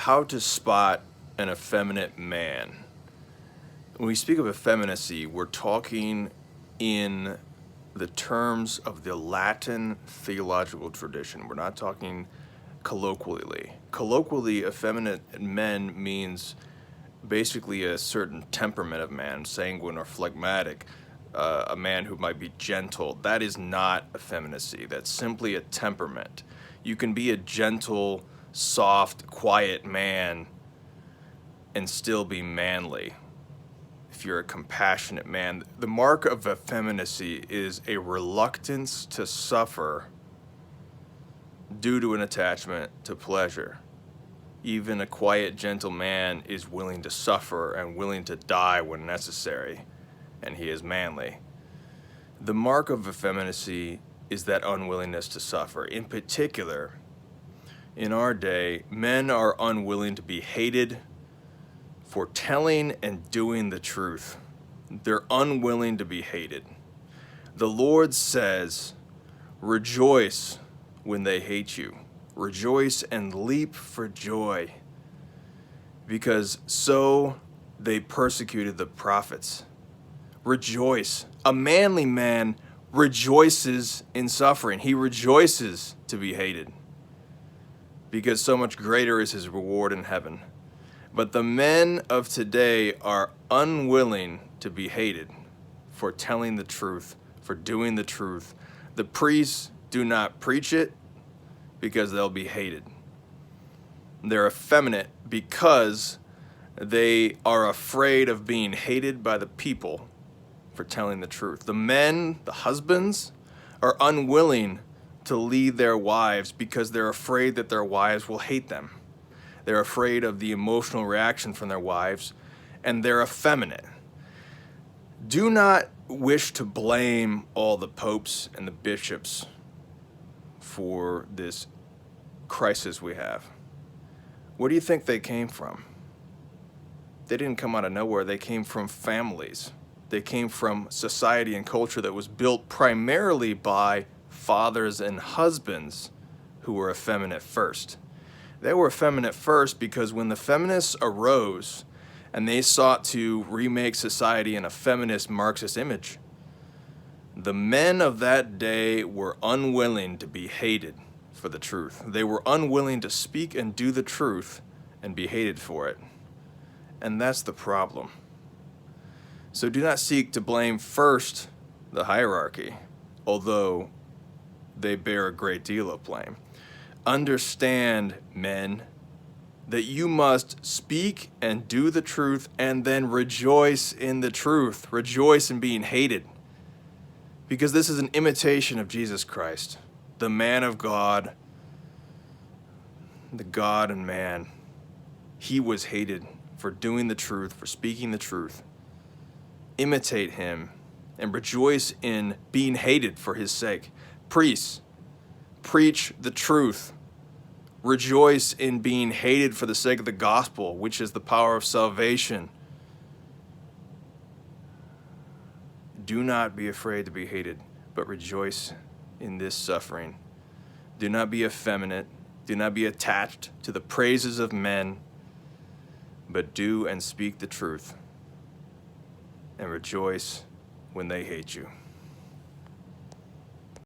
how to spot an effeminate man. When we speak of effeminacy, we're talking in the terms of the Latin theological tradition. We're not talking colloquially. Colloquially, effeminate men means basically a certain temperament of man, sanguine or phlegmatic, a man who might be gentle. That is not effeminacy. That's simply a temperament. You can be a gentle, soft, quiet man and still be manly. If you're a compassionate man, the mark of effeminacy is a reluctance to suffer due to an attachment to pleasure. Even a quiet, gentle man is willing to suffer and willing to die when necessary, and he is manly. The mark of effeminacy is that unwillingness to suffer. In particular, in our day, men are unwilling to be hated for telling and doing the truth. They're unwilling to be hated. The Lord says, rejoice when they hate you. Rejoice and leap for joy, because so they persecuted the prophets. Rejoice. A manly man rejoices in suffering. He rejoices to be hated, because so much greater is his reward in heaven. But the men of today are unwilling to be hated for telling the truth, for doing the truth. The priests do not preach it because they'll be hated. They're effeminate because they are afraid of being hated by the people for telling the truth. The men, the husbands, are unwilling to lead their wives because they're afraid that their wives will hate them. They're afraid of the emotional reaction from their wives, and they're effeminate. Do not wish to blame all the popes and the bishops for this crisis we have. Where do you think they came from? They didn't come out of nowhere. They came from families. They came from society and culture that was built primarily by fathers and husbands who were effeminate first. They were effeminate first because when the feminists arose and they sought to remake society in a feminist Marxist image, the men of that day were unwilling to be hated for the truth. They were unwilling to speak and do the truth and be hated for it. And that's the problem. So do not seek to blame first the hierarchy, although they bear a great deal of blame. Understand, men, that you must speak and do the truth and then rejoice in the truth. Rejoice in being hated. Because this is an imitation of Jesus Christ, the man of God, the God and man. He was hated for doing the truth, for speaking the truth. Imitate him and rejoice in being hated for his sake. Priests, preach the truth. Rejoice in being hated for the sake of the gospel, which is the power of salvation. Do not be afraid to be hated, but rejoice in this suffering. Do not be effeminate. Do not be attached to the praises of men, but do and speak the truth, and rejoice when they hate you.